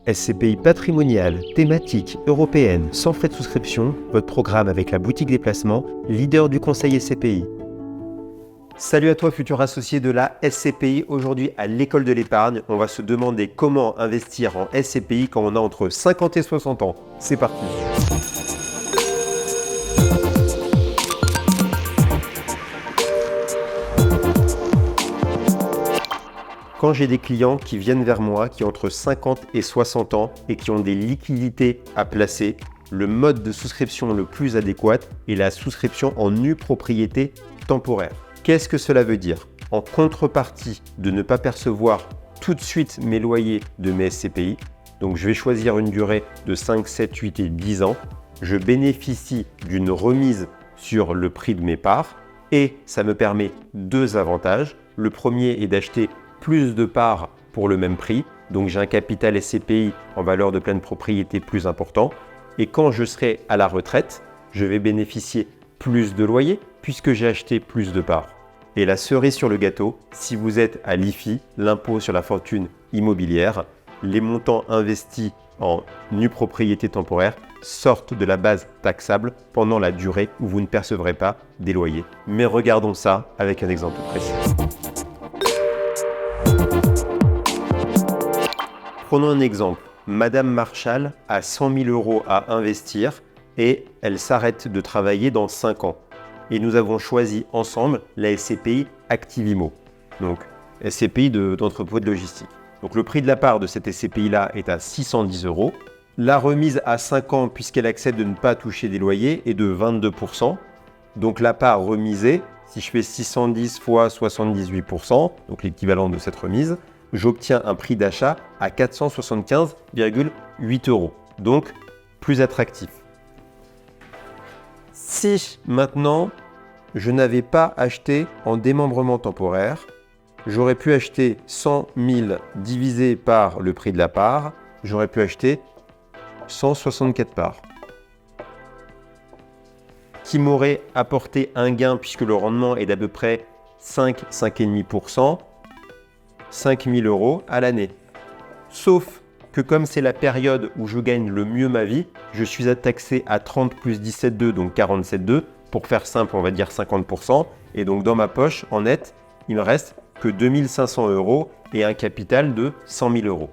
SCPI patrimoniale, thématique, européenne, sans frais de souscription, votre programme avec la boutique des placements, leader du conseil SCPI. Salut à toi futur associé de la SCPI. Aujourd'hui à l'école de l'épargne, on va se demander comment investir en SCPI quand on a entre 50 et 60 ans. C'est parti. Quand j'ai des clients qui viennent vers moi, qui ont entre 50 et 60 ans et qui ont des liquidités à placer, le mode de souscription le plus adéquat est la souscription en nue propriété temporaire. Qu'est-ce que cela veut dire? En contrepartie de ne pas percevoir tout de suite mes loyers de mes SCPI, donc je vais choisir une durée de 5, 7, 8 et 10 ans, je bénéficie d'une remise sur le prix de mes parts et ça me permet deux avantages. Le premier est d'acheter plus de parts pour le même prix, donc j'ai un capital SCPI en valeur de pleine propriété plus important. Et quand je serai à la retraite, je vais bénéficier plus de loyers puisque j'ai acheté plus de parts. Et la cerise sur le gâteau, si vous êtes à l'IFI, l'impôt sur la fortune immobilière, les montants investis en nue propriété temporaire sortent de la base taxable pendant la durée où vous ne percevrez pas des loyers. Mais regardons ça avec un exemple précis. Prenons un exemple. Madame Marshall a 100 000 € à investir et elle s'arrête de travailler dans 5 ans. Et nous avons choisi ensemble la SCPI Activimo, donc SCPI d'entrepôt de logistique. Donc le prix de la part de cette SCPI-là est à 610 €. La remise à 5 ans, puisqu'elle accepte de ne pas toucher des loyers, est de 22%. Donc la part remisée, si je fais 610 fois 78%, donc l'équivalent de cette remise, j'obtiens un prix d'achat à 475,8 €, donc plus attractif. Si maintenant je n'avais pas acheté en démembrement temporaire, j'aurais pu acheter 100 000 divisé par le prix de la part, j'aurais pu acheter 164 parts, qui m'aurait apporté un gain puisque le rendement est d'à peu près 5,5%, 5 000 € à l'année. Sauf que comme c'est la période où je gagne le mieux ma vie, je suis taxé à 30 plus 17,2, donc 47,2. Pour faire simple, on va dire 50%. Et donc dans ma poche, en net, il me reste que 2 500 € et un capital de 100 000 €.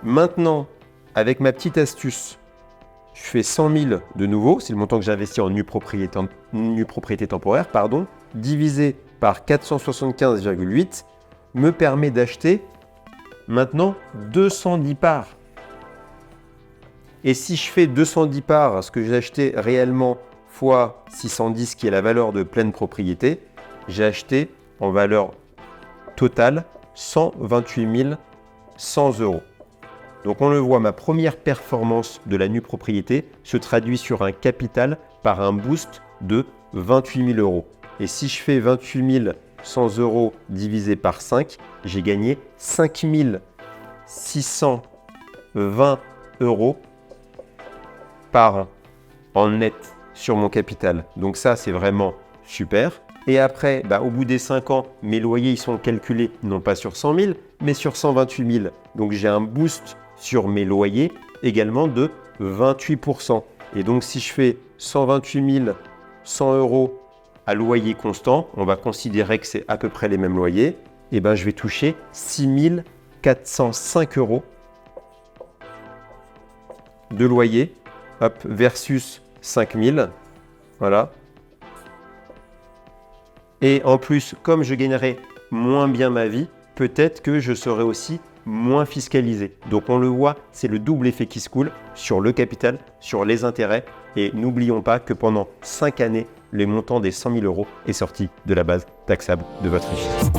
Maintenant, avec ma petite astuce, je fais 100 000 de nouveau, c'est le montant que j'ai investi en nue propriété temporaire, divisé par 475,8 me permet d'acheter maintenant 210 parts. Et si je fais 210 parts, ce que j'ai acheté réellement fois 610 qui est la valeur de pleine propriété, j'ai acheté en valeur totale 128 100 €. Donc on le voit, ma première performance de la nue propriété se traduit sur un capital par un boost de 28 000 €. Et si je fais 28 100 € divisé par 5, j'ai gagné 5 620 € par an en net sur mon capital. Donc ça, c'est vraiment super. Et après, au bout des 5 ans, mes loyers ils sont calculés non pas sur 100 000, mais sur 128 000. Donc j'ai un boost sur mes loyers également de 28%. Et donc si je fais 128 100 € à loyer constant, on va considérer que c'est à peu près les mêmes loyers, et je vais toucher 6 405 € de loyer, versus 5 000, voilà. Et en plus, comme je gagnerai moins bien ma vie, peut-être que je serai aussi moins fiscalisé. Donc on le voit, c'est le double effet qui se coule sur le capital, sur les intérêts. Et n'oublions pas que pendant 5 années, le montant des 100 000 € est sorti de la base taxable de votre richesse.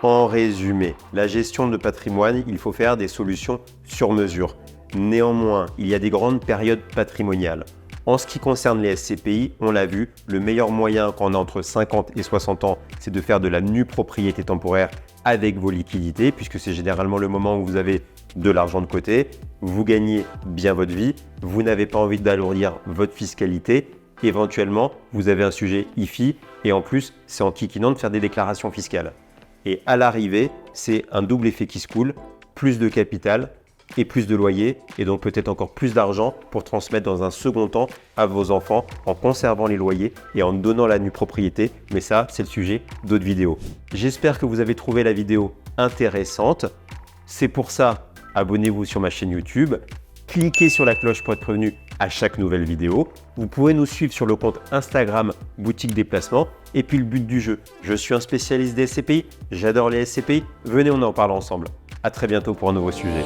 En résumé, la gestion de patrimoine, il faut faire des solutions sur mesure. Néanmoins, il y a des grandes périodes patrimoniales. En ce qui concerne les SCPI, on l'a vu, le meilleur moyen quand on a entre 50 et 60 ans, c'est de faire de la nue propriété temporaire avec vos liquidités, puisque c'est généralement le moment où vous avez de l'argent de côté, vous gagnez bien votre vie, vous n'avez pas envie d'alourdir votre fiscalité, éventuellement vous avez un sujet IFI et en plus c'est enquiquinant de faire des déclarations fiscales. Et à l'arrivée, c'est un double effet qui se coule, plus de capital et plus de loyer, et donc peut-être encore plus d'argent pour transmettre dans un second temps à vos enfants en conservant les loyers et en donnant la nue propriété. Mais ça, c'est le sujet d'autres vidéos. J'espère que vous avez trouvé la vidéo intéressante. C'est pour ça, abonnez-vous sur ma chaîne YouTube, cliquez sur la cloche pour être prévenu à chaque nouvelle vidéo. Vous pouvez nous suivre sur le compte Instagram Boutique des Placements. Et puis le but du jeu, je suis un spécialiste des SCPI, j'adore les SCPI, venez on en parle ensemble. À très bientôt pour un nouveau sujet.